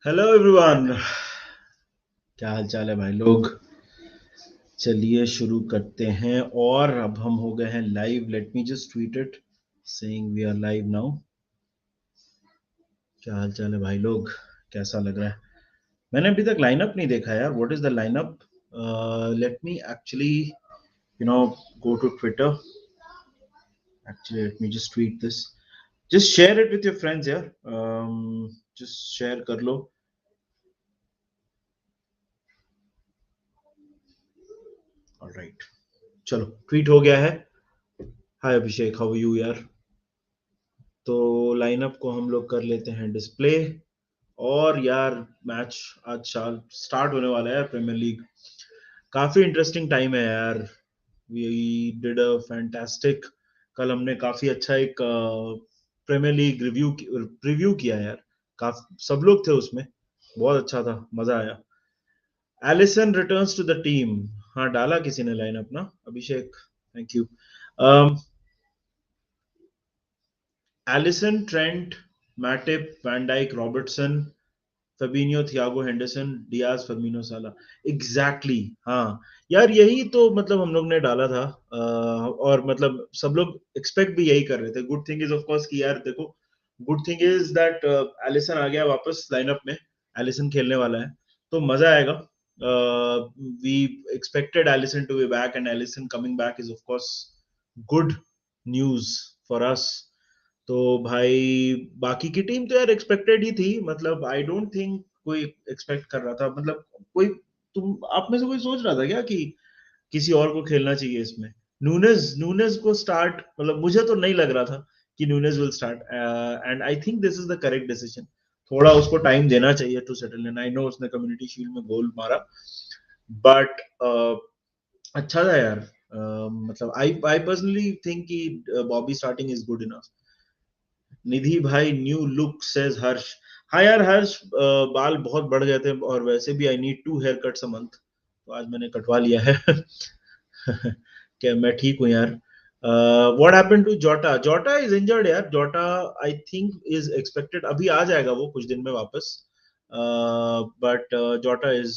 Hello everyone. क्या हाल चाल है भाई लोग। चलिए शुरू करते हैं। और अब हम हो गए हैं live. Let me just tweet it saying we are live now. क्या हाल चाल है भाई लोग। कैसा लग रहा है। मैंने अभी तक लाइनअप नहीं देखा यार। What is the lineup. Let me actually you know go to Twitter. Actually let me just tweet this. Just share it with your friends यार। जस्ट शेयर कर लो। ऑलराइट, चलो ट्वीट हो गया है। Hi Abhishek, how are you यार। तो lineup को हम लोग कर लेते हैं डिस्प्ले। और यार मैच आज शाल स्टार्ट होने वाला है प्रीमियर लीग। काफी इंटरेस्टिंग टाइम है यार। We did a fantastic. कल हमने काफी अच्छा एक प्रीमियर लीग रिव्यू किया यार। काफी सब लोग थे उसमें। बहुत अच्छा था, मजा आया। Alisson returns to the team. हाँ, डाला किसी ने लाइनअप ना। Abhishek, thank you. Alisson, Trent, Matip, van Dijk, Robertson, Fabinho, Thiago, Henderson, Diaz, Firmino, साला। एग्जैक्टली हाँ यार, यही तो मतलब हम लोग ने डाला था। और मतलब सब लोग एक्सपेक्ट भी यही कर रहे थे। Good thing is of course कि यार देखो, good thing is that Alisson आ गया वापस लाइनअप में। एलिसन खेलने वाला है तो मजा आएगा। We expected Alisson to be back and Alisson coming back is of course good news for us. तो भाई बाकी की टीम तो यार एक्सपेक्टेड ही थी। मतलब आई डोंट थिंक कोई एक्सपेक्ट कर रहा था। मतलब कोई, तुम आप में से कोई सोच रहा था क्या कि किसी और को खेलना चाहिए इसमें। नूनेज नूनेज को स्टार्ट, मतलब मुझे तो नहीं लग रहा था कि Nunez will start. And I think this is the correct decision. थोड़ा उसको टाइम देना चाहिए to settle in. I know उसने कम्युनिटी शील्ड में गोल मारा, बट अच्छा था यार। मतलब आई पर्सनली थिंक कि Bobby starting is good enough. Nidhi भाई, न्यू लुक सेज हर्ष। हाँ यार हर्ष, बाल बहुत बढ़ गए थे और वैसे भी I need 2 haircuts a month, तो आज मैंने कटवा लिया है। क्या मैं ठीक हूँ यार। व्हाट हैपेंड टू जोटा। जोटा इज इंजर्ड यार। जोटा आई थिंक इज एक्सपेक्टेड अभी आ जाएगा वो कुछ दिन में वापस। बट जोटा is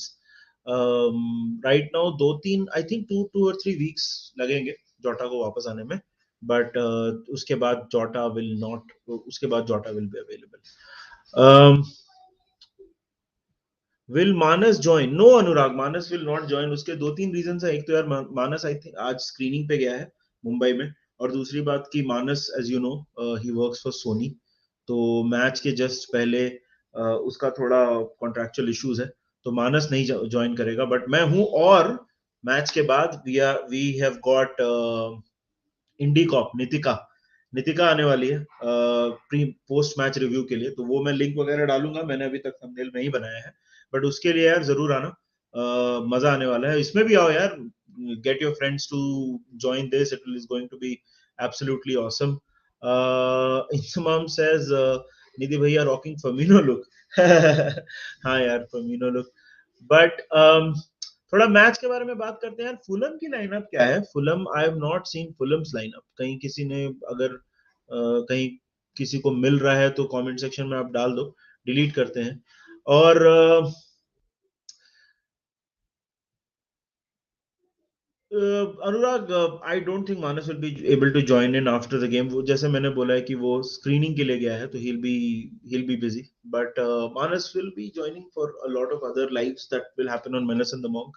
right now 2-3, I think 2 or 3 weeks लगेंगे जोटा को वापस आने में। बट उसके बाद जोटा विल नॉट, उसके बाद Jota will be available. Will Manas join. No Anurag, Manas will not join. उसके 2-3 रीजन है। एक तो यार मानस आई थिंक आज स्क्रीनिंग पे गया है मुंबई में। और दूसरी बात कि Manas as you know he works for Sony. तो मैच के जस्ट पहले उसका थोड़ा कॉन्ट्रेक्चुअल इश्यूज है, तो मानस नहीं ज्वाइन करेगा। बट मैं हूं। और मैच के बाद we have got Indie Kop Nitika. Nitika आने वाली है प्री पोस्ट मैच रिव्यू के लिए। तो वो मैं लिंक वगैरह डालूंगा। मैंने अभी तक थंबनेल नहीं बनाया है, बट उसके लिए यार जरूर आना। मजा आने वाला है। इसमें भी आओ यार। Get your friends to join this. It is going to be absolutely awesome. Inzamam says Nidhi भैया रॉकिंग फर्मिनो लुक। हाँ यार फर्मिनो लुक। बट थोड़ा मैच के बारे में बात करते हैं यार। फुलम की लाइनअप क्या है। Fulham, I have not seen Fulham's lineup. कहीं किसी ने अगर कहीं किसी को मिल रहा है तो कमेंट सेक्शन में आप डाल दो, डिलीट करते हैं। और Anurag, I don't think Manas will be able to join in after the game. वो जैसे मैंने बोला है कि वो स्क्रीनिंग के लिए गया है, तो he'll be busy. But Manas will be joining for a lot of other lives that will happen on Menace and the Monk.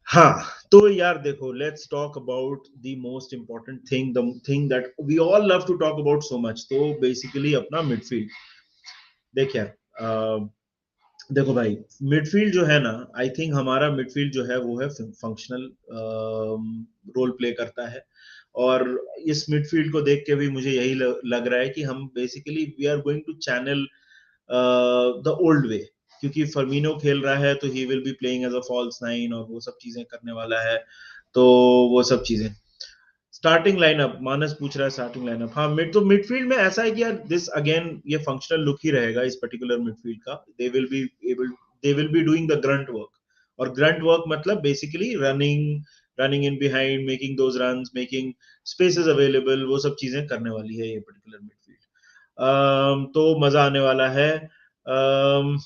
हाँ, तो यार देखो, let's talk about the most important thing, the thing that we all love to talk about so much. तो basically अपना midfield. देख यार, देखो भाई, मिडफील्ड जो है ना, आई थिंक हमारा मिडफील्ड जो है वो है फंक्शनल रोल प्ले करता है। और इस मिडफील्ड को देख के भी मुझे यही लग रहा है कि हम basically we are going to channel the old way. क्योंकि फर्मिनो खेल रहा है तो he will be playing as a false nine और वो सब चीजें करने वाला है। तो वो सब चीजें। स्टार्टिंग लाइनअप, मानस पूछ रहा है स्टार्टिंग लाइनअप। हाँ, मिडफील्ड में ऐसा है कि यार दिस अगेन ये फंक्शनल लुक ही रहेगा इस पर्टिकुलर मिडफील्ड का। They will be doing the grunt work. और ग्रंट वर्क मतलब basically running in behind, making those runs, making spaces available, वो सब चीजें करने वाली है ये पर्टिकुलर मिडफील्ड। तो मजा आने वाला है। Um,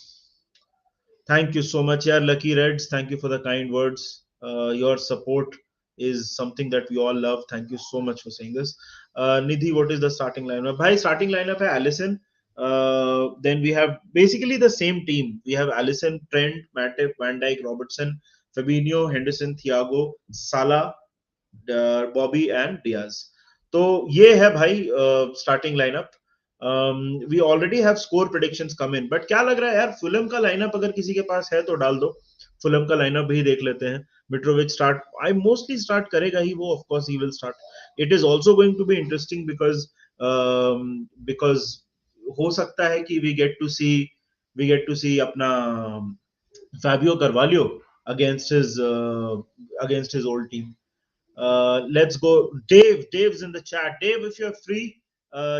Thank you so much, yeah, Lucky Reds. Thank you for the kind words. Your support is something that we all love. Thank you so much for saying this. Nidhi, what is the starting lineup? Bhai, starting lineup hai Allison. Then we have basically the same team. We have Allison, Trent, Matip, Van Dijk, Robertson, Fabinho, Henderson, Thiago, Salah, Bobby and Diaz. तो ये है भाई starting lineup. We already have score predictions come in, but क्या लग रहा है यार, Fulham का लाइनअप अगर किसी के पास है तो डाल दो. फुलम का लाइनअप भी देख लेते हैं. Mitrovic start, I mostly start करेगा ही वो, of course he will start. It is also going to be interesting because because हो सकता है कि वी गेट टू सी अपना Fabio Carvalho against his old team. Let's go. Dave's in the chat. Dave, if you're free,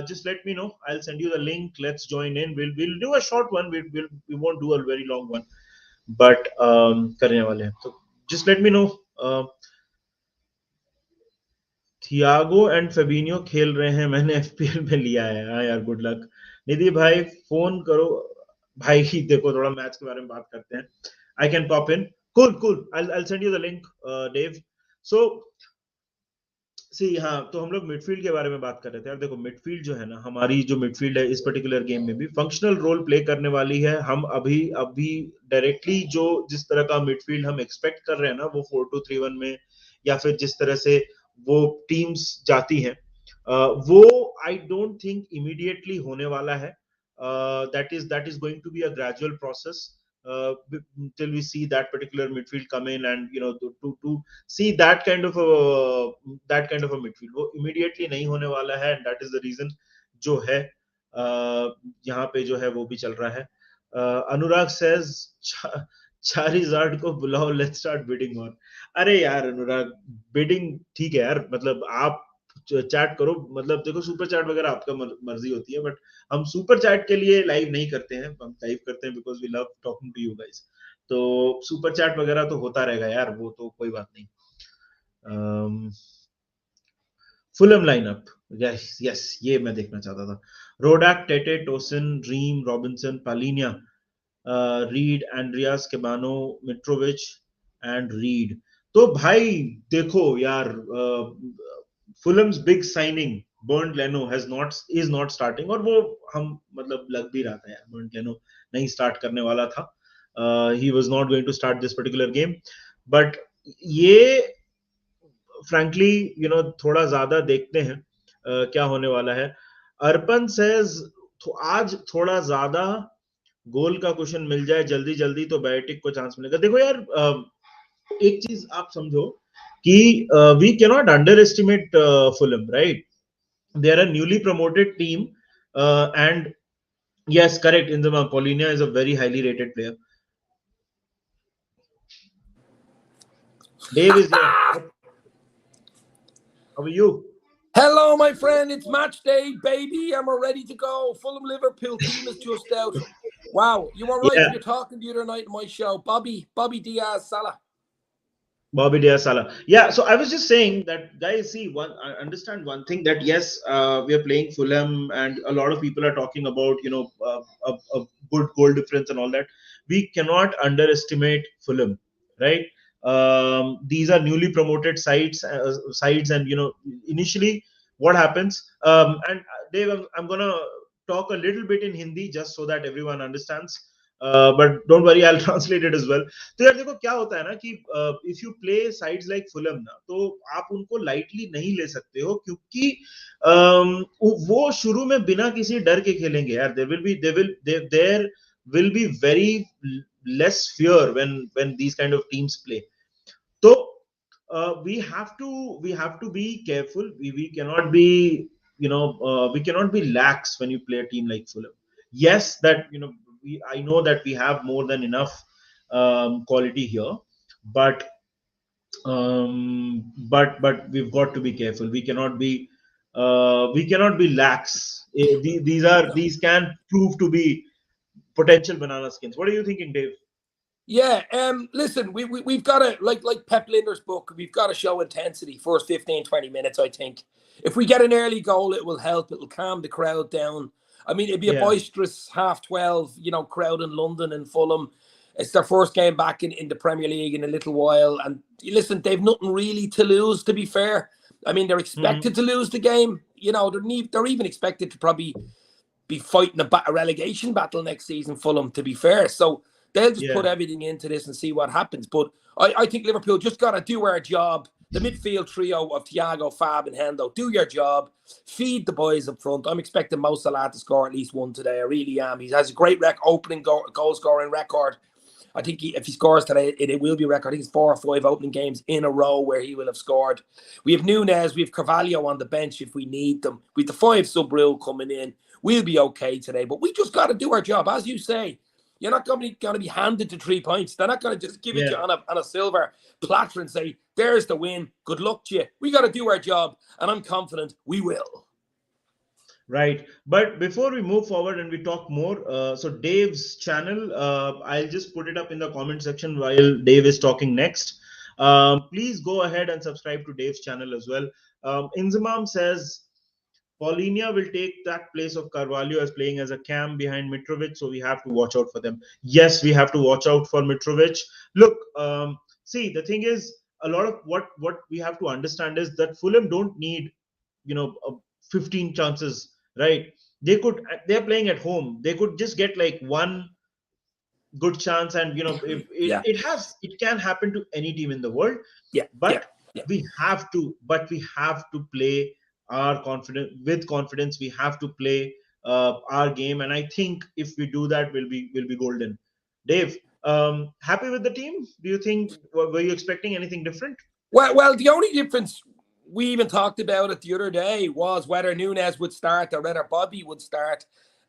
just let me know. I'll send you the link. Let's join in. We'll do a short one. We won't do a very long one, but करने वाले हैं. So just let me know. Thiago and Fabinho खेल रहे हैं, मैंने FPL में लिया है. हाँ यार, गुड लक. निधि भाई फोन करो भाई. देखो थोड़ा मैच के बारे में बात करते हैं. I can pop in. Cool. I'll send you the link, Dave. So सी, हाँ, तो हम लोग मिडफील्ड के बारे में बात कर रहे थे यार. देखो मिडफील्ड जो है ना, हमारी जो मिडफील्ड है इस पर्टिकुलर गेम में भी फंक्शनल रोल प्ले करने वाली है. हम अभी अभी डायरेक्टली जो जिस तरह का मिडफील्ड हम एक्सपेक्ट कर रहे हैं ना, वो 4-2-3-1 में, या फिर जिस तरह से वो टीम्स जाती हैं, वो आई डोंट थिंक इमीडिएटली होने वाला है. That is going to be a gradual process till we see that particular midfield come in, and to see that kind of a midfield, वो immediately नहीं होने वाला है. and that is the reason जो है यहाँ पे जो है वो भी चल रहा है. अनुराग says चारिजार्ड को बुलाओ, लेट्स स्टार्ट बिडिंग ऑन. अरे यार अनुराग, बिडिंग ठीक है यार, मतलब आप चैट करो, मतलब देखो सुपर चैट वगैरह आपका मर्जी होती है, बट हम सुपर चैट के लिए लाइव नहीं करते हैं. हम लाइव करते हैं because we love talking to you guys. तो सुपर चैट वगैरह तो होता रहेगा यार, वो तो कोई बात नहीं. फुलम लाइनअप, यस यस, ये मैं देखना चाहता था. Rodak, Tete, Tosin, Ream, Robinson, Palhinha, Reed, Andreas, Kebano, Mitrovic and Reed. तो भाई देखो यार, Fulham's big signing Bernd Leno is not starting, और वो हम मतलब लग भी रहा था यार, बर्न लेनो नहीं स्टार्ट करने वाला था. He was not going to start this particular game, but ये फ्रैंकली थोड़ा ज्यादा देखते हैं क्या होने वाला है. अर्पन सेज आज थोड़ा ज्यादा गोल का क्वेश्चन मिल जाए जल्दी जल्दी तो बायोटिक को चांस मिलेगा. देखो यार, एक चीज आप समझो कि we can not underestimate Fulham, right? They are a newly promoted team, and yes, correct, in the Paulinia is a very highly rated player. Dave is here. How are you? Hello, my friend. It's match day, baby. I'm ready to go. Fulham Liverpool team is just out. Wow, you were right. You're talking the other night in my show. Bobby Diaz, Salah. Bobby Diaz, Salah. Yeah, so I was just saying that, guys, see, I understand one thing, that yes, we are playing Fulham, and a lot of people are talking about a good goal difference and all that. We cannot underestimate Fulham, right? These are newly promoted sides, and initially what happens, and Dave, I'm gonna talk a little bit in Hindi just so that everyone understands. But don't worry, I'll translate it as well. तो यार देखो क्या होता है ना कि if you play sides like Fulham ना, तो आप उनको lightly नहीं ले सकते हो, क्योंकि वो शुरू में बिना किसी डर के खेलेंगे यार. there will be very less fear when these kind of teams play. So we have to be careful. We cannot be we cannot be lax when you play a team like Fulham. Yes, that I know that we have more than enough quality here, but we've got to be careful. We cannot be lax. These can prove to be potential banana skins. What are you thinking, Dave? Yeah, listen, we've got to, like Pep Linder's book, we've got to show intensity first 15-20 minutes. I think if we get an early goal, it will help. It'll calm the crowd down. I mean, it'd be a Yeah. boisterous 12:30, crowd in London and Fulham. It's their first game back in the Premier League in a little while. And listen, they've nothing really to lose, to be fair. I mean, they're expected to lose the game. They're even expected to probably be fighting a relegation battle next season, Fulham, to be fair. So they'll just put Yeah. everything into this and see what happens. But I think Liverpool just got to do our job. The midfield trio of Thiago, Fab and Hendo, do your job. Feed the boys up front. I'm expecting Mo Salah to score at least one today. I really am. He has a great opening goal scoring record. I think if he scores today, it will be a record. I think it's 4 or 5 opening games in a row where he will have scored. We have Nunez, we have Carvalho on the bench if we need them. We have the 5 sub-rule coming in. We'll be okay today, but we just got to do our job. As you say, you're not going to be handed to 3 points. They're not going to just give it to you on a silver platter and say, there's the win. Good luck to you. We got to do our job, and I'm confident we will. Right. But before we move forward and we talk more, so Dave's channel, I'll just put it up in the comment section while Dave is talking next. Please go ahead and subscribe to Dave's channel as well. Inzamam says, Paulinho will take that place of Carvalho as playing as a cam behind Mitrovic, so we have to watch out for them. Yes, we have to watch out for Mitrovic. Look, see, the thing is, a lot of what we have to understand is that Fulham don't need, 15 chances, right? They're playing at home. They could just get like one good chance, and if it can happen to any team in the world. But we have to play our confidence. We have to play our game, and I think if we do that, we'll be golden. Dave, happy with the team? Do you think, were you expecting anything different? Well, the only difference, we even talked about it the other day, was whether Nunez would start or whether Bobby would start.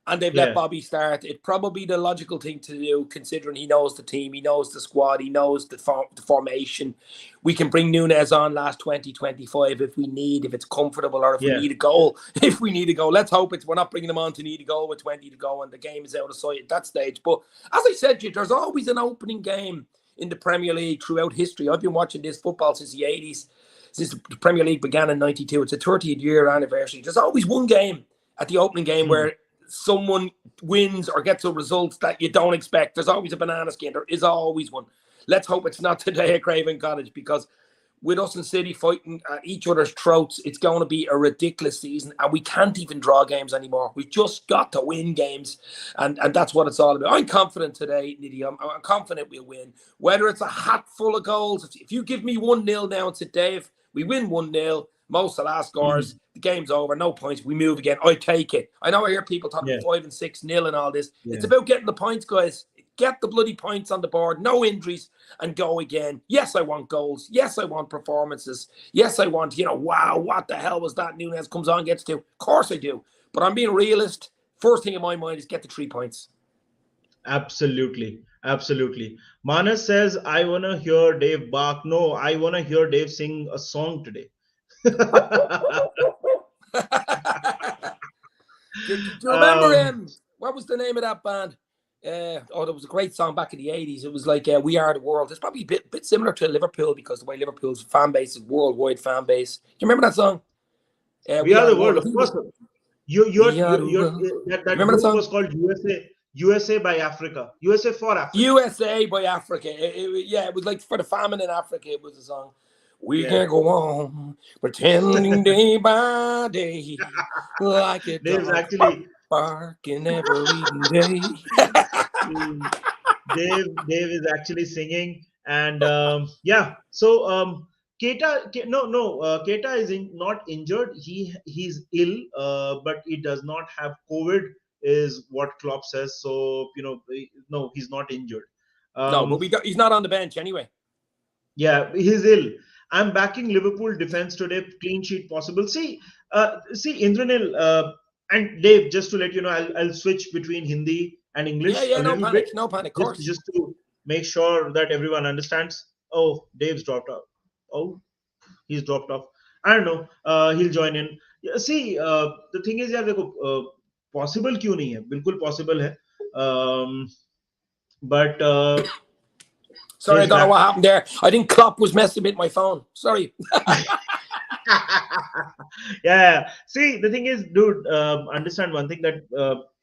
And they've let Bobby start. It's probably the logical thing to do, considering he knows the team, he knows the squad, he knows the formation. We can bring Nunez on last 20-25 if we need, if it's comfortable, or if we need a goal. If we need a goal, let's hope we're not bringing him on to need a goal with 20 to go and the game is out of sight at that stage. But as I said to you, there's always an opening game in the Premier League throughout history. I've been watching this football since the 80s, since the Premier League began in 92. It's a 30th year anniversary. There's always one game at the opening game where someone wins or gets a result that you don't expect. There's always a banana skin. There is always one. Let's hope it's not today at Craven Cottage, because with us and City fighting at each other's throats, it's going to be a ridiculous season, and we can't even draw games anymore. We've just got to win games, and that's what it's all about. I'm confident today, Nidhi. I'm confident we'll win. Whether it's a hat full of goals, if you give me 1-0 now and say, Dave, we win 1-0, Mo Salah scores, the game's over, no points, we move again, I take it. I know I hear people talking 5 and 6-0 and all this. It's about getting the points, guys. Get the bloody points on the board, no injuries, and go again. Yes, I want goals. Yes, I want performances. Yes, I want, wow, what the hell was that Nunez comes on, gets to? Of course I do. But I'm being realist. First thing in my mind is get the 3 points. Absolutely. Manas says, I want to hear Dave bark. No, I want to hear Dave sing a song today. Do you remember him? What was the name of that band? There was a great song back in the 80s. It was like We Are the World. It's probably a bit similar to Liverpool, because the way Liverpool's fan base is worldwide fan base. Do you remember that song? We Are the World, of course. That group was called USA by Africa. USA for Africa. USA by Africa. It was like for the famine in Africa. It was a song. We can't go on pretending day by day like it Dave's actually barking every day. Dave is actually singing, and so Keita Keita is not injured. He's ill, but he does not have COVID, is what Klopp says. So no, he's not injured. No, but he's not on the bench anyway. Yeah, he's ill. I'm backing Liverpool defense today. Clean sheet possible. See, Indranil and Dave. Just to let you know, I'll switch between Hindi and English. No panic. Of course. Just to make sure that everyone understands. Oh, Dave's dropped off. Oh, he's dropped off. I don't know. He'll join in. See, the thing is, possible क्यों नहीं है? बिल्कुल possible है. But sorry, I don't know what happened there. I think Klopp was messing with my phone. Sorry. Yeah. See, the thing is, dude, understand one thing that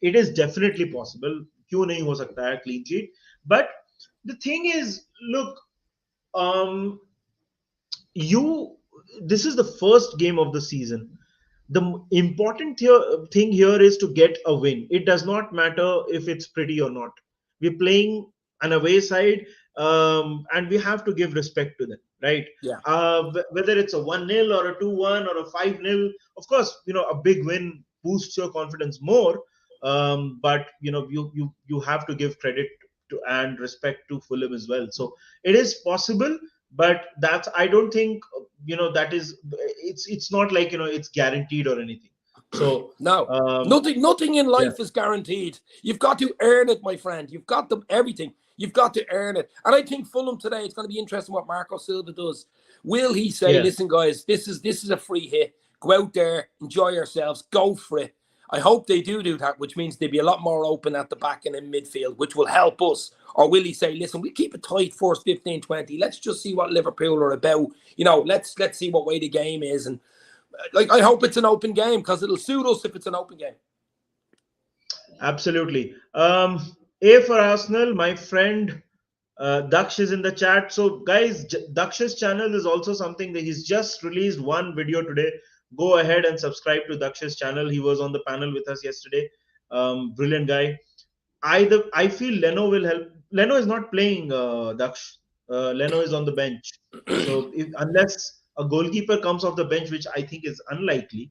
it is definitely possible. क्यों नहीं हो सकता है clean sheet? But the thing is, look, um, you. This is the first game of the season. The important thing here is to get a win. It does not matter if it's pretty or not. We're playing an away side, and we have to give respect to them, right? Yeah. Whether it's a 1-0 or a 2-1 or a 5-0, of course, a big win boosts your confidence more. But you have to give credit to and respect to Fulham as well. So it is possible, but that's I don't think that is it's not like it's guaranteed or anything. So No, um nothing in yeah, life is guaranteed. You've got to earn it, my friend. You've got everything. You've got to earn it. And I think Fulham today, it's going to be interesting what Marco Silva does. Will he say, yeah, "Listen, guys, this is a free hit. Go out there, enjoy yourselves, go for it." I hope they do that, which means they'll be a lot more open at the back and in midfield, which will help us. Or will he say, "Listen, we keep it tight first 15, 20. Let's just see what Liverpool are about. Let's see what way the game is." And like, I hope it's an open game because it'll suit us if it's an open game. absolutely. A for Arsenal, my friend Daksh is in the chat. So guys, Daksh's channel is also something that he's just released one video today. Go ahead and subscribe to Daksh's channel. He was on the panel with us yesterday. Brilliant guy. I feel Leno will help. Leno is not playing, Daksh. Leno is on the bench. So unless a goalkeeper comes off the bench, which I think is unlikely,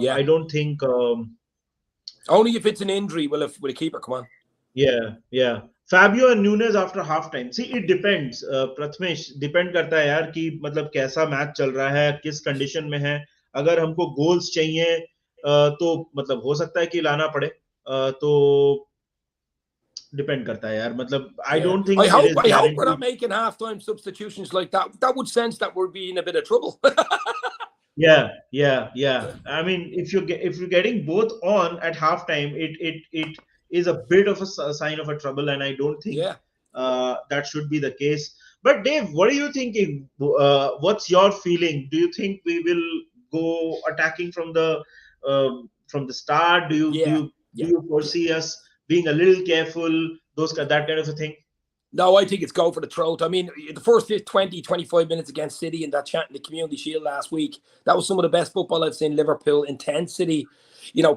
Yeah. I don't think. Only if it's an injury will a keeper come on. Yeah, yeah. Fabio and Nunez after half time. See, it depends. Prathamesh depend करता है यार कि मतलब कैसा match चल रहा है, किस कंडीशन में है. अगर हमको गोल्स चाहिए तो मतलब हो सकता है कि लाना पड़े. तो डिपेंड करता है यार. मतलब I Yeah. don't I think it hope is I hope we're not guaranteed. making halftime substitutions like that. That would sense that we're being a bit of trouble. Yeah, yeah, yeah. I mean, if you're getting both on at halftime, it is a bit of a sign of a trouble, and I don't think Yeah. that should be the case. But Dave, what are you thinking? What's your feeling? Do you think we will go attacking from the start? Yeah. Do Yeah. you Yeah. foresee us being a little careful? That kind of a thing. No, I think it's go for the throat. I mean, the first 20, 25 minutes against City in that chat in the Community Shield last week, that was some of the best football I've seen. Liverpool intensity,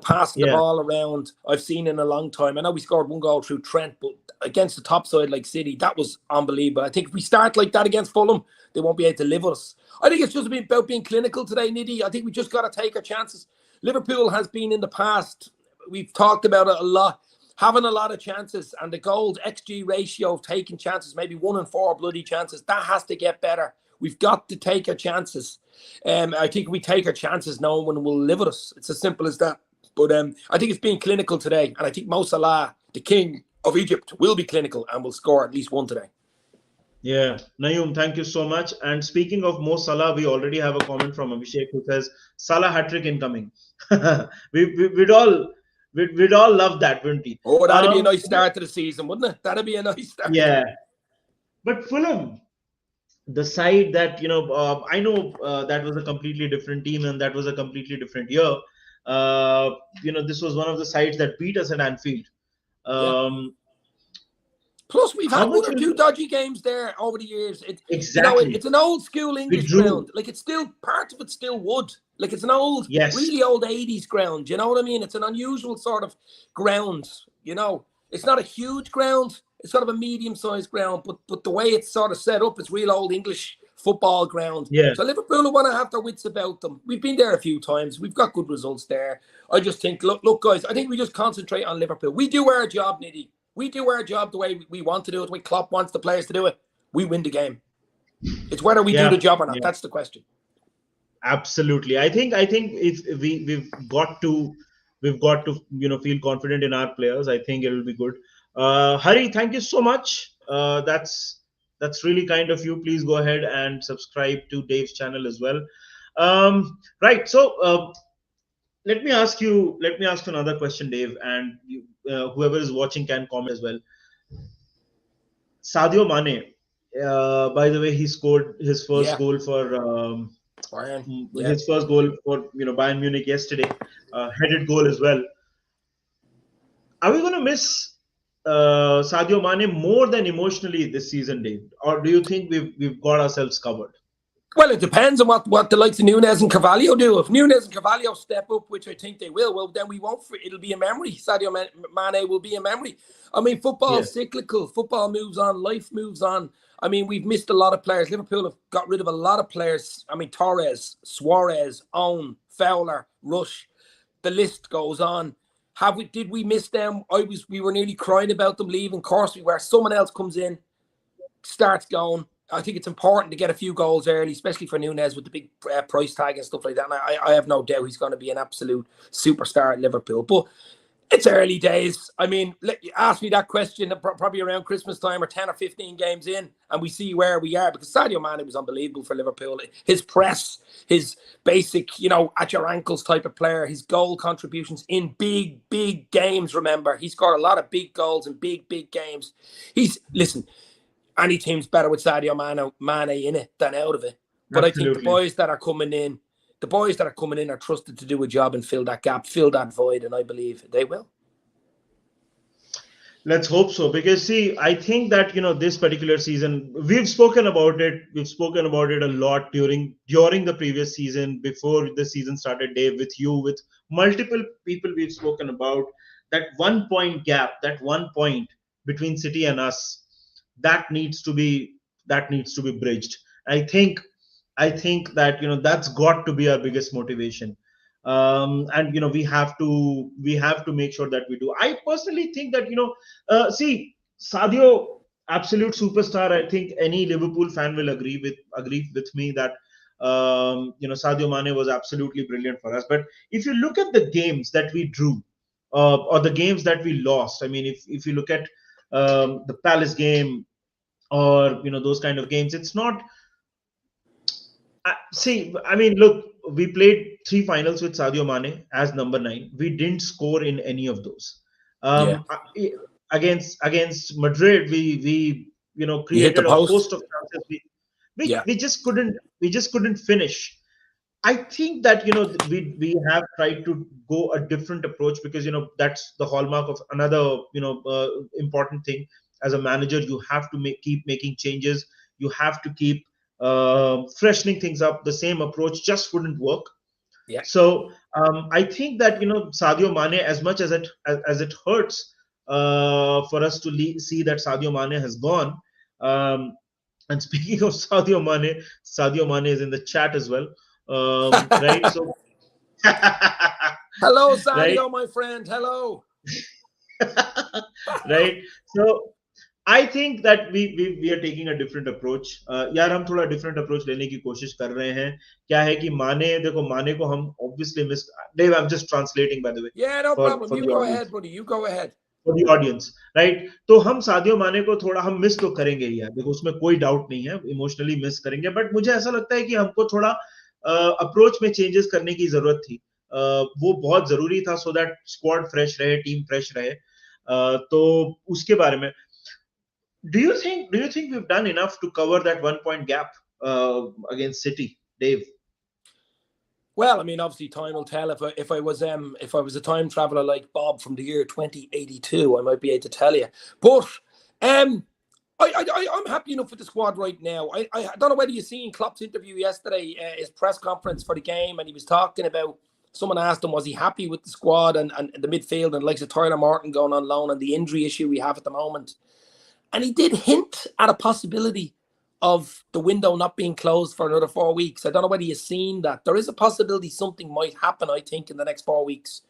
passing the Yeah, ball around, I've seen in a long time. I know we scored one goal through Trent, but against the top side like City, that was unbelievable. I think if we start like that against Fulham, they won't be able to live with us. I think it's just about being clinical today, Niddy. I think we just got to take our chances. Liverpool has been in the past, we've talked about it a lot, having a lot of chances, and the goals XG ratio of taking chances, maybe 1 in 4 bloody chances, that has to get better. We've got to take our chances. I think we take our chances, no one will live with us. It's as simple as that. But I think it's being clinical today, and I think Mo Salah, the king of Egypt, will be clinical and will score at least one today. yeah. Naeem, thank you so much. And speaking of Mo Salah, we already have a comment from Abhishek who says Salah hat trick incoming. We'd all love that, wouldn't we? Oh, that'd be a nice start to the season, wouldn't it? That'd be a nice start. Yeah. But Fulham, the side that I know that was a completely different team and that was a completely different year. This was one of the sides that beat us at Anfield. Yeah. Um, Plus, we've how had one much or will two dodgy games there over the years. exactly It's an old school we English drew? ground. Like, it's still part of it's still wood. Like, it's an old, Yes. really old 80s ground. You know what I mean? It's an unusual sort of ground. It's not a huge ground. It's sort of a medium-sized ground, but the way it's sort of set up, it's real old English football ground. Yeah. So Liverpool want to have their wits about them. We've been there a few times. We've got good results there. I just think, look, guys, I think we just concentrate on Liverpool. We do our job, Niddy. We do our job the way we want to do it, the way Klopp wants the players to do it. We win the game. It's whether we do the Yeah. job or not. Yeah. That's the question. Absolutely. I think if we've got to feel confident in our players. I think it will be good. Hari, thank you so much. That's really kind of you. Please go ahead and subscribe to Dave's channel as well. Right. So let me ask you another question, Dave, and whoever is watching can comment as well. Sadio Mane, by the way, he scored his first Yeah. goal for Bayern, yeah. His first goal for Bayern Munich yesterday, headed goal as well. Are we going to miss Sadio Mane more than emotionally this season, Dave? Or do you think we've got ourselves covered? Well, it depends on what the likes of Nunez and Carvalho do. If Nunez and Carvalho step up, which I think they will, well, then we won't. It'll be a memory. Sadio Mane will be a memory. I mean, football's cyclical. Football moves on. Life moves on. I mean, we've missed a lot of players. Liverpool have got rid of a lot of players. I mean, Torres, Suarez, Owen, Fowler, Rush. The list goes on. Did we miss them? We were nearly crying about them leaving. Of course we were. Someone else comes in, starts going. I think it's important to get a few goals early, especially for Nunez with the big price tag and stuff like that. And I have no doubt he's going to be an absolute superstar at Liverpool. But it's early days. I mean, ask me that question probably around Christmas time or 10 or 15 games in, and we see where we are, because Sadio Mane was unbelievable for Liverpool. His press, his basic, at your ankles type of player, his goal contributions in big, big games, remember. He scored a lot of big goals in big, big games. Listen, any team's better with Sadio Mane in it than out of it. But absolutely. I think the boys that are coming in are trusted to do a job and fill that gap, fill that void, and I believe they will. Let's hope so, because see, I think that this particular season, we've spoken about it. We've spoken about it a lot during the previous season, before the season started, Dave, with you, with multiple people. We've spoken about that 1 point gap, that 1 point between City and us, that needs to be bridged. I think that that's got to be our biggest motivation, and we have to make sure that we do. I personally think that see, Sadio, absolute superstar. I think any Liverpool fan will agree with me that Sadio Mane was absolutely brilliant for us. But if you look at the games that we drew, or the games that we lost, I mean, if you look at the Palace game, or those kind of games, it's not. See, I mean, look, we played 3 finals with Sadio Mane as number 9. We didn't score in any of those. Against Madrid, we created a host of chances. We just couldn't finish. I think that we have tried to go a different approach, because that's the hallmark of another important thing. As a manager, you have to keep making changes. You have to keep freshening things up. The same approach just wouldn't work. Yeah. So I think that Sadio Mane, as much as it hurts for us to see that Sadio Mane has gone. And speaking of Sadio Mane is in the chat as well. Right. So hello, Sadio, right? My friend. Hello. Right. So I think that we are taking a different approach. यार हम थोड़ा different approach लेने की कोशिश कर रहे हैं. क्या है कि माने को हम obviously miss. Dave, I'm just translating, by the way. Yeah, no problem. You go ahead, buddy. You go ahead. For the audience, right? तो हम सादियो माने को थोड़ा हम मिस तो करेंगे ही यार. देखो, उसमें कोई डाउट नहीं है. इमोशनली मिस करेंगे. बट मुझे ऐसा लगता है कि हमको थोड़ा अप्रोच में चेंजेस करने की जरूरत थी. वो बहुत जरूरी था, सो दैट स्क्वाड फ्रेश रहे, टीम फ्रेश रहे. तो उसके बारे में, do you think we've done enough to cover that 1 point gap against City, Dave? Well, I mean, obviously time will tell. If I was a time traveler like Bob from the year 2082, I might be able to tell you. But I'm happy enough with the squad right now. I don't know whether you've seen Klopp's interview yesterday, his press conference for the game, and he was talking about, someone asked him, was he happy with the squad and the midfield, and likes of Tyler Martin going on loan and the injury issue we have at the moment. And he did hint at a possibility of the window not being closed for another 4 weeks. I don't know whether you've seen that. There is a possibility something might happen, I think, in the next 4 weeks.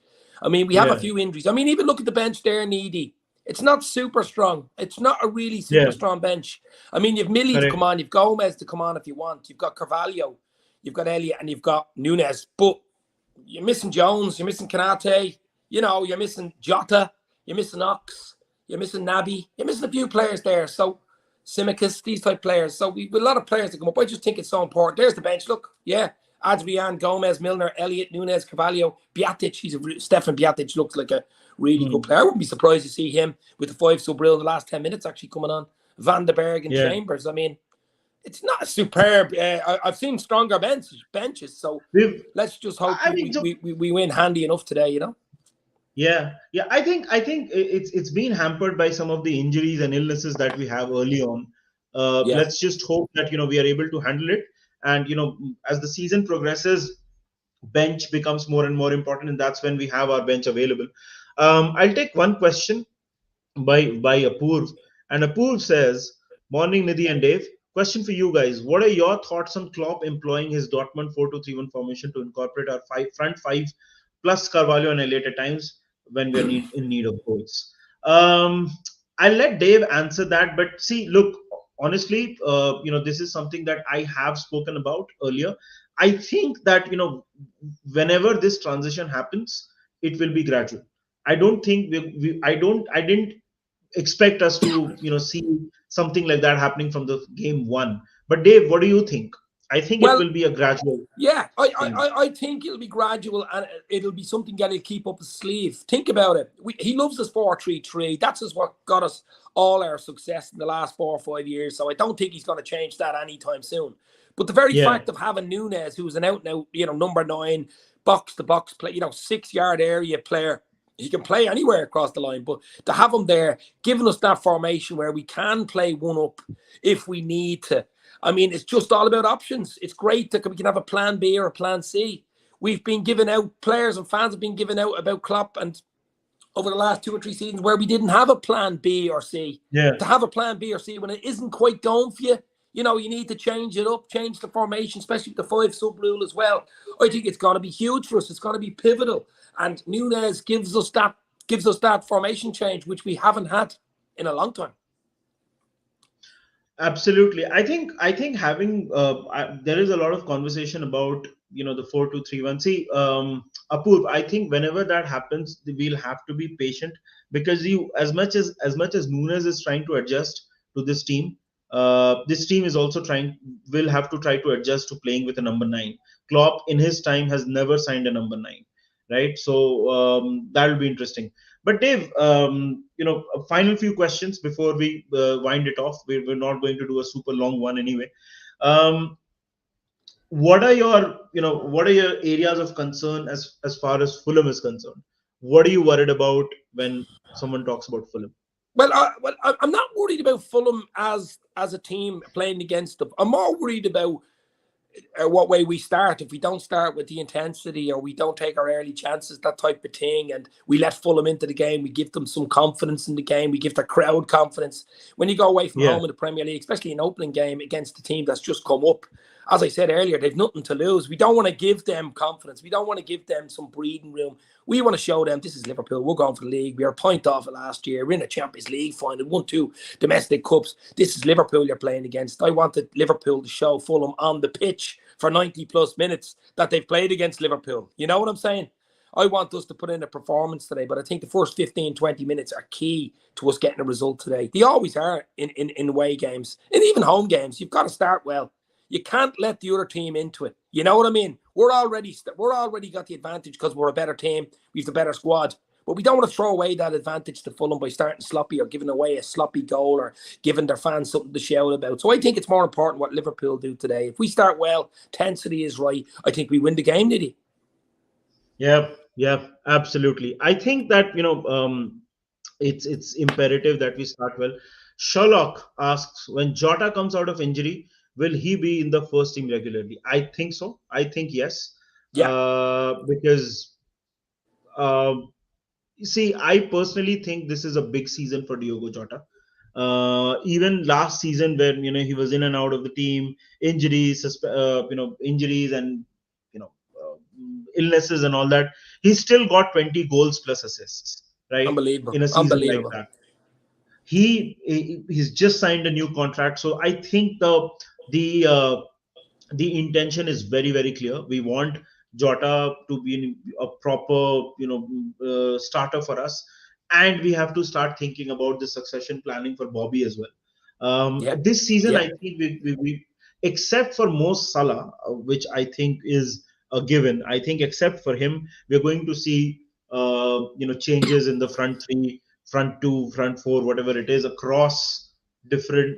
I mean, we have a few injuries. I mean, even look at the bench there, Needy. It's not super strong. It's not a really super strong bench. I mean, you've Millie to come on. You've Gomez to come on if you want. You've got Carvalho. You've got Elliott, and you've got Nunez. But you're missing Jones. You're missing Kanate. You're missing Jota. You're missing Ox. You're missing Naby. You're missing a few players there. So, Simicus, these type players. So, we've a lot of players to come up. I just think it's so important. There's the bench. Look, Adrian, Gomez, Milner, Elliott, Nunez, Carvalho, Bjatic. Stefan Bjatic looks like a really good player. I wouldn't be surprised to see him with the 5 sub in the last 10 minutes actually coming on. Van der Berg and Chambers. I mean, It's not superb. I've seen stronger benches, so We've, let's just hope I mean, so we win handy enough today, you know? yeah. I think it's been hampered by some of the injuries and illnesses that we have early on. Yeah. Let's just hope that we are able to handle it. And as the season progresses, bench becomes more and more important, and that's when we have our bench available. I'll take one question by Apurv. And Apurv says, "Morning, Nidhi and Dave. Question for you guys: what are your thoughts on Klopp employing his Dortmund 4-2-3-1 formation to incorporate our front five plus Carvalho and Elliott at times when we're in need of goals?" Um, I'll let Dave answer that. But see, look, honestly, this is something that I have spoken about earlier. I think that whenever this transition happens, it will be gradual. I don't think I didn't expect us to see something like that happening from the game one. But Dave, what do you think? I think it Well, will be a gradual yeah, thing. I think it'll be gradual and it'll be something that he'll keep up his sleeve. Think about it. He loves his 4-3-3. That's just what got us all our success in the last 4 or 5 years. So I don't think he's going to change that anytime soon. But the very Yeah, fact of having Nunez, who's an out and out, number 9, box to box play, 6 yard area player, he can play anywhere across the line. But to have him there, giving us that formation where we can play one up if we need to. I mean, it's just all about options. It's great that we can have a plan B or a plan C. We've been given out, players and fans have been given out about Klopp and over the last 2 or 3 seasons where we didn't have a plan B or C. yeah, To have a plan B or C when it isn't quite going for you, you need to change it up, change the formation, especially with the 5 sub rule as well. I think it's going to be huge for us. It's going to be pivotal. And Nunez gives us that formation change, which we haven't had in a long time. absolutely. I think having there is a lot of conversation about the 4-2-3-1. See, Apurv, I think whenever that happens, we'll have to be patient, because you as much as Nunez is trying to adjust to this team is also will have to try to adjust to playing with a number 9. Klopp in his time has never signed a number 9, right? So that'll be interesting. But Dave, a final few questions before we wind it off. We're not going to do a super long one anyway. Um, what are your areas of concern as far as Fulham is concerned? What are you worried about when someone talks about Fulham? I'm not worried about Fulham as a team playing against them. I'm more worried about what way we start. If we don't start with the intensity or we don't take our early chances, that type of thing, and we let Fulham into the game, we give them some confidence in the game, we give the crowd confidence. When you go away from Yeah, home in the Premier League, especially an opening game against a team that's just come up, as I said earlier, they've nothing to lose. We don't want to give them confidence. We don't want to give them some breathing room. We want to show them this is Liverpool. We're going for the league. We were a point off it last year. We're in a Champions League final, won 2 domestic cups. This is Liverpool you're playing against. I wanted Liverpool to show Fulham on the pitch for 90 plus minutes that they've played against Liverpool. You know what I'm saying? I want us to put in a performance today, but I think the first 15, 20 minutes are key to us getting a result today. They always are in away games and even home games. You've got to start well. You can't let the other team into it. You know what I mean? We're already got the advantage because we're a better team. We've the better squad. But we don't want to throw away that advantage to Fulham by starting sloppy or giving away a sloppy goal or giving their fans something to shout about. So I think it's more important what Liverpool do today. If we start well, intensity is right, I think we win the game, Nidhi. yeah, absolutely. I think that it's imperative that we start well. Sherlock asks, when Jota comes out of injury, will he be in the first team regularly? I think so. I think yes, Yeah, because uh, see, I personally think this is a big season for Diogo Jota. Even last season, when he was in and out of the team, injuries and you know uh, illnesses and all that, he still got 20 goals plus assists, right? unbelievable. In a season like Unbelievable. that, he's just signed a new contract, so I think the the intention is very very clear. We want Jota to be a proper starter for us, and we have to start thinking about the succession planning for Bobby as well. Yeah, This season, yeah, I think we except for Mo Salah, which I think is a given. I think except for him, we're going to see changes in the front three, front two, front four, whatever it is, across different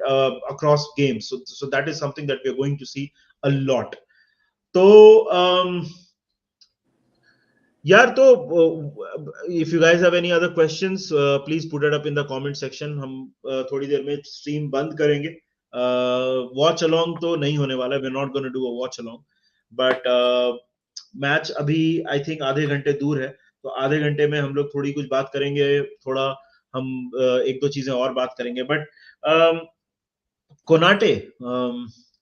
across games. So that is something that we're going to see a lot. So यार तो if you guys have any other questions, please put it up in the comment section. हम थोड़ी देर में stream बंद करेंगे. Watch along तो नहीं होने वाला. We're not going to do a watch along, but match अभी आई थिंक आधे घंटे दूर है, तो आधे घंटे में हम लोग थोड़ी कुछ बात करेंगे, थोड़ा हम एक दो चीजें और बात करेंगे. But Konate,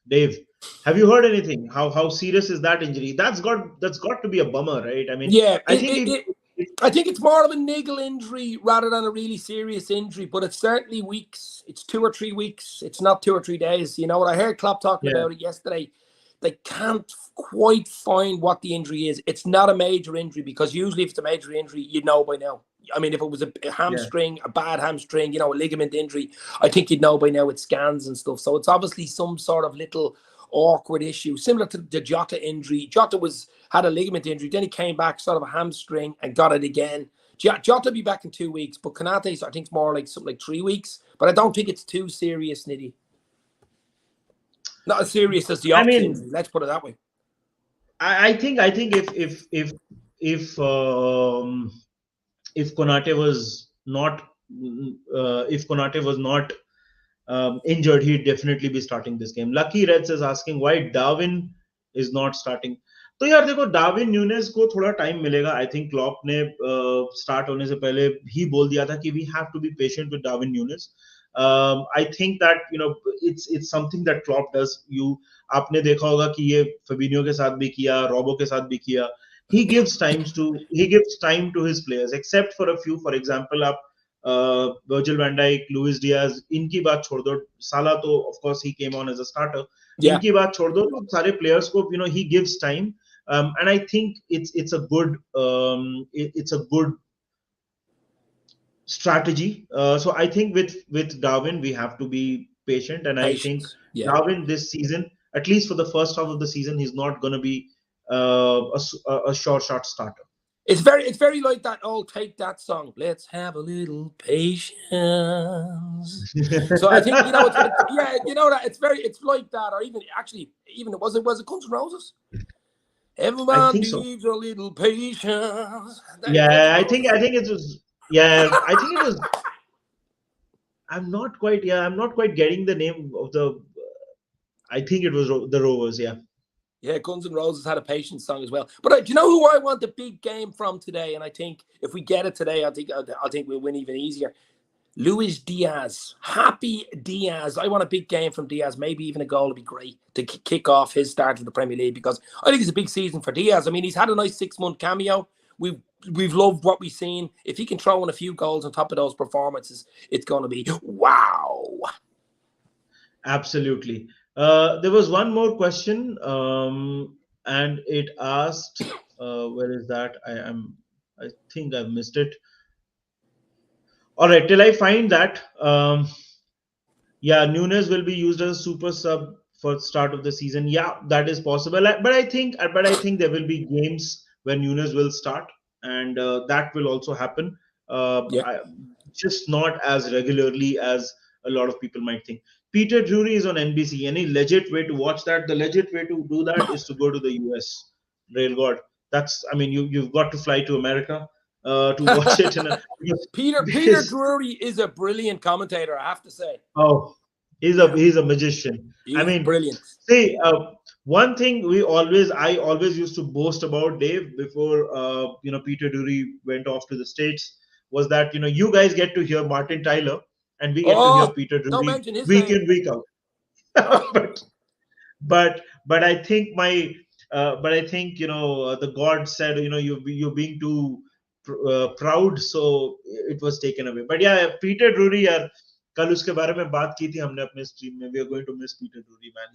Dave, have you heard anything? How serious is that injury? That's got to be a bummer, right? I mean, Yeah, I think I think it's more of a niggle injury rather than a really serious injury, but it's certainly weeks. It's 2 or 3 weeks. It's not 2 or 3 days. You know what I heard Klopp talking yeah, about it yesterday. They can't quite find what the injury is. It's not a major injury, because usually if it's a major injury, you'd know by now. I mean, if it was a yeah. hamstring, a bad hamstring, you know, a ligament injury, I think you'd know by now with scans and stuff. So it's obviously some sort of little awkward issue, similar to the Jota injury. Jota had a ligament injury, then he came back, sort of a hamstring, and got it again. Jota will be back in 2 weeks, but Konate's, I think, it's more like something like 3 weeks. But I don't think it's too serious, Niddy. Not as serious as the Ox injury. Let's put it that way. I think if Konate was not injured, he'd definitely be starting this game. Lucky Reds is asking why Darwin is not starting. तो यार देखो, Darwin newness को थोड़ा time मिलेगा. I think Klopp ने start होने से पहले ही बोल दिया था कि we have to be patient with Darwin Nunez. I think that it's something that Klopp does. आपने देखा होगा कि ये फबिनियो के साथ भी किया, रोबो के साथ भी किया. he gives time to his players, except for a few. For example, आप Virgil van Dijk, Luis Diaz, इनकी बात छोड़ दो. साला तो of course he came on as a starter. Yeah. इनकी बात छोड़ दो, तो सारे players को he gives time, and I think it's a good strategy. So I think with Darwin we have to be patient, and I think Darwin this season, at least for the first half of the season, he's not going to be a short starter. It's very like that old Take That song. Let's have a little patience. So I think it's like that, or even was it Guns N' Roses? Everyone needs a little patience. Yeah, I think it was. Yeah, I think it was. I'm not quite getting the name of the. I think it was the Rovers. Yeah. Yeah, Guns N' Roses had a patience song as well. But do you know who I want the big game from today? And I think if we get it today, I think we'll win even easier. Luis Diaz, Happy Diaz. I want a big game from Diaz. Maybe even a goal would be great to kick off his start in the Premier League, because I think it's a big season for Diaz. I mean, he's had a nice 6-month cameo. We've loved what we've seen. If he can throw in a few goals on top of those performances, it's going to be wow. Absolutely. There was one more question, and it asked, where is that? I think I've missed it. All right, till I find that. Yeah, Nunez will be used as a super sub for start of the season. Yeah, that is possible. But I think there will be games where Nunez will start, and that will also happen. Just not as regularly as a lot of people might think. Peter Drury is on NBC. Any legit way to watch that? The legit way to do that is to go to the US. Rail God. You've got to fly to America to watch it. Peter Drury is a brilliant commentator, I have to say. Oh, he's a magician. He's brilliant. See, one thing I always used to boast about, Dave, before Peter Drury went off to the States, was that you guys get to hear Martin Tyler, and we get to hear Peter Drury week in, week out. but I think the God said, you're being too proud, so it was taken away. But yeah, Peter Drury, कल उसके बारे में बात की थी हमने अपने stream में. We are going to miss Peter Drury, man.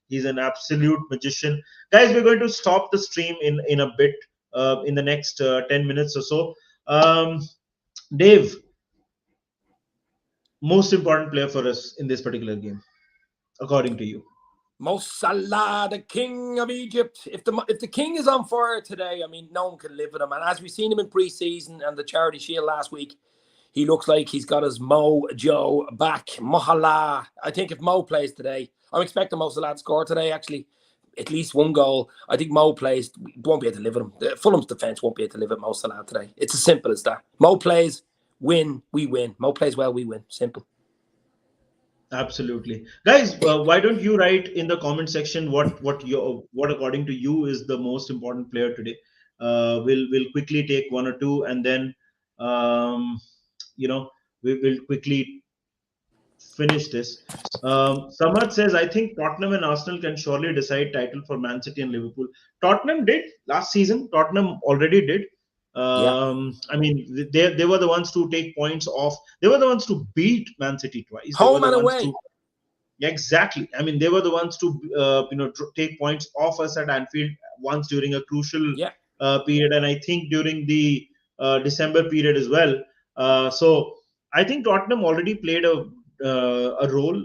He's an absolute magician. Guys, we're going to stop the stream in a bit, in the next 10 minutes or so. Dave, most important player for us in this particular game, according to you? Mo Salah, the king of Egypt. If the king is on fire today, I mean, no one can live with him. And as we've seen him in pre-season and the Charity Shield last week, He looks like he's got his Mo Joe back. Mohala. I think if Mo plays today, I'm expecting Mo Salah to score today, actually. At least one goal. I think Mo plays, won't be able to live with him. Fulham's defence won't be able to live with Mo Salah today. It's as simple as that. Mo plays, win, we win. Mo plays well, we win. Simple. Absolutely, guys. Why don't you write in the comment section what according to you is the most important player today? We'll quickly take one or two, and then um, you know we will quickly finish this. Samad says, I think Tottenham and Arsenal can surely decide title for Man City and Liverpool. Tottenham did last season. Tottenham already did. Yeah. I mean, they were the ones to take points off. They were the ones to beat Man City twice. They were Home the and ones away. to exactly. I mean, they were the ones to take points off us at Anfield once during a crucial Yeah. period, and I think during the December period as well. So I think Tottenham already played a role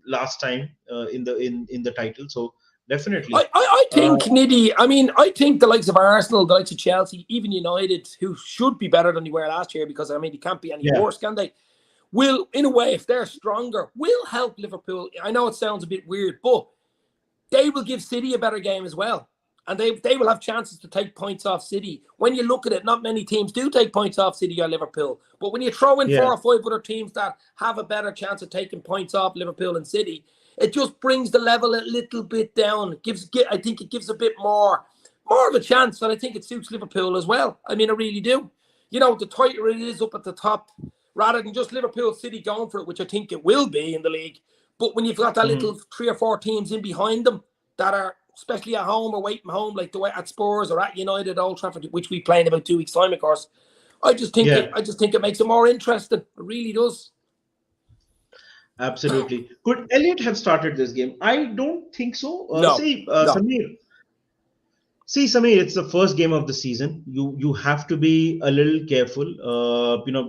last time in the title. So definitely. I Uh, think, Niddy, I mean, I think the likes of Arsenal, the likes of Chelsea, even United, who should be better than they were last year, because, I mean, they can't be any yeah. worse, can they? Will, in a way, if they're stronger, will help Liverpool. I know it sounds a bit weird, but they will give City a better game as well. And they will have chances to take points off City. When you look at it, not many teams do take points off City or Liverpool. But when you throw in 4 Yeah. or 5 other teams that have a better chance of taking points off Liverpool and City, it just brings the level a little bit down. I think it gives a bit more of a chance, and I think it suits Liverpool as well. I mean, I really do. The tighter it is up at the top, rather than just Liverpool City going for it, which I think it will be in the league. But when you've got that Mhm. little 3 or 4 teams in behind them that are, especially at home or away from home, like the way at Spurs or at United, Old Trafford, which we play in about 2 weeks' time, of course. I just think Yeah. it makes it more interesting. It really does. Absolutely. Could Elliot have started this game? I don't think so. No, no. Samir, it's the first game of the season. You have to be a little careful.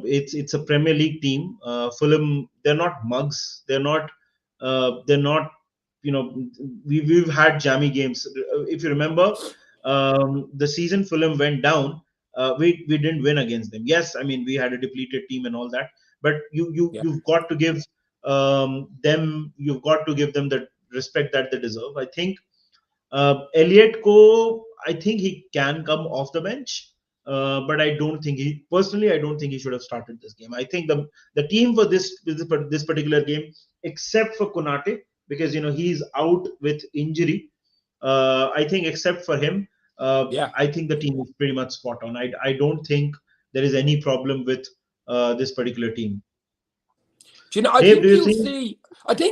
It's a Premier League team. Fulham, they're not mugs. They're not. We've had jammy games. If you remember, the season Fulham went down, we didn't win against them. Yes, I mean we had a depleted team and all that, but Yeah, you've got to give them the respect that they deserve. I think Elliot Ko, I think he can come off the bench, but I don't think I don't think he should have started this game. I think the team for this particular game, except for Konate, because he's out with injury. I think except for him, yeah. I think the team is pretty much spot on. I don't think there is any problem with this particular team. Do you know? I Dave, do think you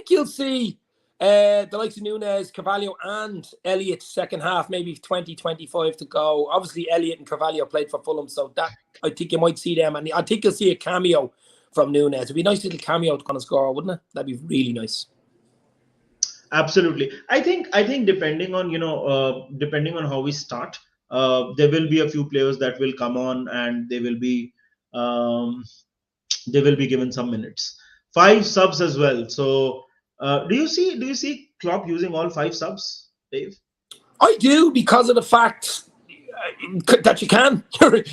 you'll think? see. The likes of Nunez, Carvalho, and Elliott second half, maybe 20-25 to go. Obviously, Elliott and Carvalho played for Fulham, so that I think you might see them, and I think you'll see a cameo from Nunez. It'd be a nice little cameo to kind of score, wouldn't it? That'd be really nice. Absolutely. I think depending on how we start, there will be a few players that will come on and um, they will be given some minutes. 5 subs as well. So do you see Klopp using all 5 subs, Dave? I do, because of the fact that you can.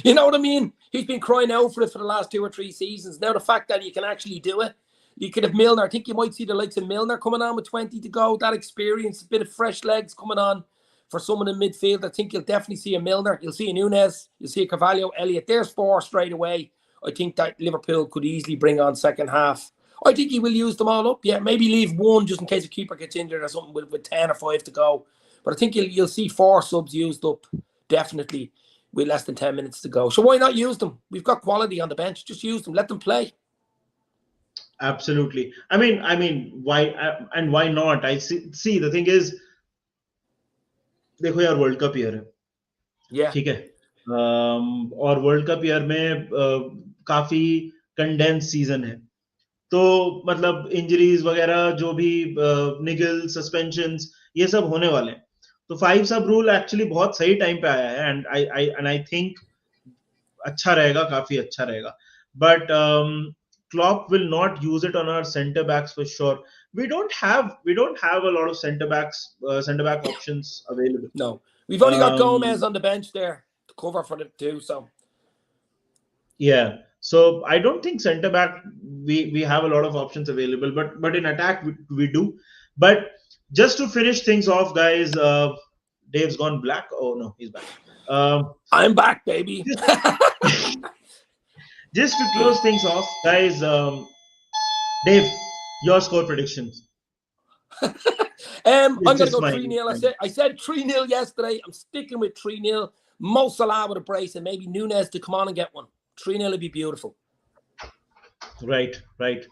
You know what I mean? He's been crying out for it for the last 2 or 3 seasons. Now the fact that you can actually do it, you could have Milner. I think you might see the likes of Milner coming on with 20 to go. That experience, a bit of fresh legs coming on for someone in midfield. I think you'll definitely see a Milner. You'll see a Nunez. You'll see a Carvalho, Elliott. There's 4 straight away. I think that Liverpool could easily bring on second half. I think he will use them all up. Yeah, maybe leave one just in case a keeper gets injured or something with 10 or 5 to go. But I think you'll see 4 subs used up, definitely, with less than 10 minutes to go. So why not use them? We've got quality on the bench. Just use them. Let them play. Absolutely. I mean, why and why not? I see. The thing is, देखो यार world cup year है, Yeah. ठीक है। और world cup year में काफी condense season है, तो मतलब इंजरीज वगैरह जो भी निगल सस्पेंशंस ये सब होने वाले हैं। तो 5 सब रूल एक्चुअली बहुत सही टाइम पे आया है, एंड आई थिंक अच्छा रहेगा, काफी अच्छा रहेगा। But Klopp will not use it on our center backs for sure. We don't have a lot of center back options available. No. We've only got Um, Gomez on the bench there to cover for the 2. So yeah. So I don't think center back we have a lot of options available, but in attack we do. But just to finish things off, guys, Dave's gone black. Oh no, he's back. I'm back, baby. Just, just to close things off, guys. Dave, your score predictions. I'm It's going to just go mine. 3-0. It's fine. I said 3-0 yesterday. I'm sticking with 3-0. Mo Salah with a brace and maybe Nunez to come on and get one. 3-0 would be beautiful. Right, right.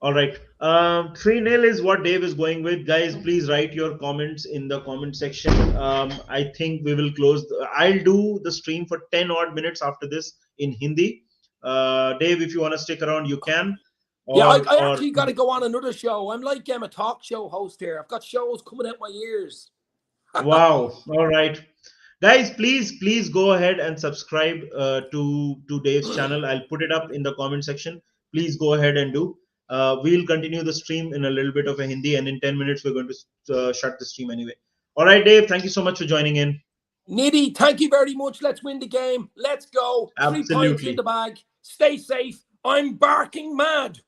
All right. 3-0 is what Dave is going with. Guys, please write your comments in the comment section. I think we will close. I'll do the stream for 10 odd minutes after this in Hindi. Dave, if you want to stick around, you can. Yeah, I Or actually got to go on another show. I'm like a talk show host here. I've got shows coming out my ears. wow. All right. Guys, please go ahead and subscribe to Dave's channel. I'll put it up in the comment section. Please go ahead and do. We'll continue the stream in a little bit of a Hindi, and in 10 minutes we're going to shut the stream anyway. All right, Dave, thank you so much for joining in. Nidhi, thank you very much. Let's win the game. Let's go. 3 points in Absolutely. the bag. Stay safe. I'm barking mad.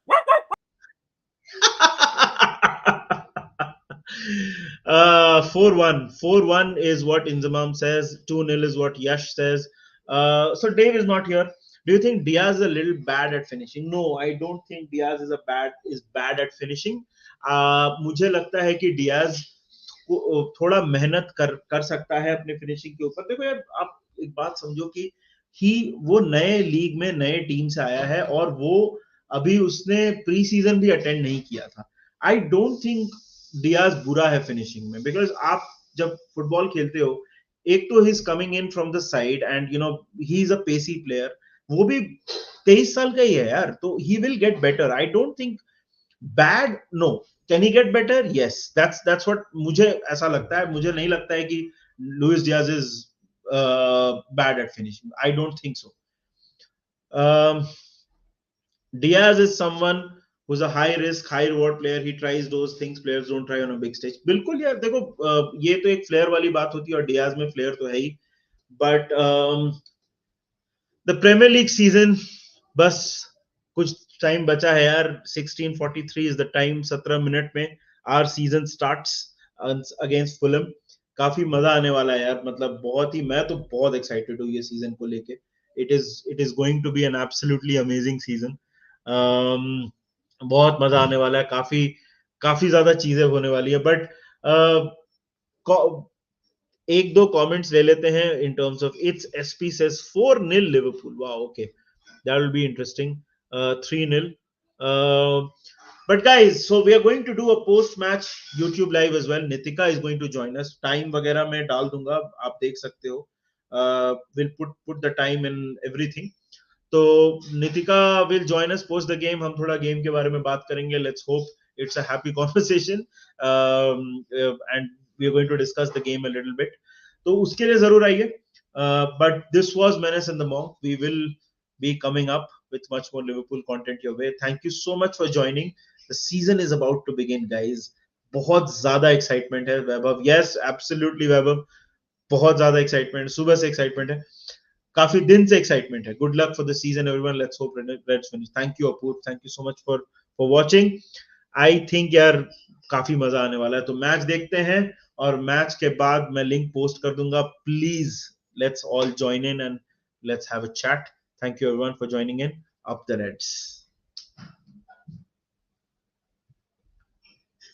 4-1. 4-1 is what Inzamam says. 2-0 is what Yash says. So Dave is not here. Do you think Diaz is a little bad at finishing? No, I don't think Diaz is bad at finishing. मुझे लगता है कि Diaz थोड़ा मेहनत कर सकता है अपने फिनिशिंग के ऊपर. देखो यार, आप एक बात समझो कि वो नए लीग में नए टीम से आया है और वो अभी उसने प्री सीजन भी अटेंड नहीं किया था. आई डोंट थिंक डियाज बुरा है फिनिशिंग में, बिकॉज आप जब फुटबॉल खेलते हो, एक तो he is coming in from the side and he is a pacy player. वो भी 23 साल का ही है यार, तो he will get better. I don't think bad. No, can he get better? Yes, that's what मुझे ऐसा लगता है. मुझे नहीं लगता है कि Luis Diaz is bad at finishing. I don't think so. Diaz is someone who's a high risk, high reward player. He tries those things players don't try on a big stage. बिल्कुल यार, देखो ये तो एक flare वाली बात होती है और डियाज में फ्लेयर तो है ही. But the Premier League season बस कुछ टाइम बचा है यार. 16:43 इज द टाइम. 17 मिनट में our season starts against Fulham. काफी मजा आने वाला है यार. मतलब बहुत ही, मैं तो बहुत एक्साइटेड हूँ ये सीजन को लेके. It is going to be an absolutely amazing season. बहुत मजा आने वाला है. काफी काफी ज्यादा चीजें होने वाली है. बट एक दो कमेंट्स ले लेते हैं in terms of. It's SP says 4-0 Liverpool. Wow, okay, that will be interesting. 3-0. But guys, so we are going to do a post match YouTube live as well. Nitika is going to join us. Time वगैरह मैं डाल दूंगा, आप देख सकते हो. We'll put the time and everything. तो Nitika will join us post the game. हम थोड़ा गेम के बारे में बात करेंगे. Let's hope it's a happy conversation and we are going to discuss the game a little bit. तो उसके लिए जरूर आइए. But this was menace in the monk. We will be coming up with much more Liverpool content your way. Thank you so much for joining. The season is about to begin, guys. बहुत ज्यादा excitement है वैभव. Yes, absolutely वैभव. बहुत ज्यादा excitement. सुबह से excitement है. काफी दिन से एक्साइटमेंट है. Good luck for the season everyone. Let's hope Reds finish. Thank you Apoorv. Thank you so much for watching. I think यार काफी मजा आने वाला है. तो मैच देखते हैं और मैच के बाद मैं लिंक पोस्ट कर दूंगा. Please let's all join in and let's have a chat. Thank you everyone for joining in. Up the Reds.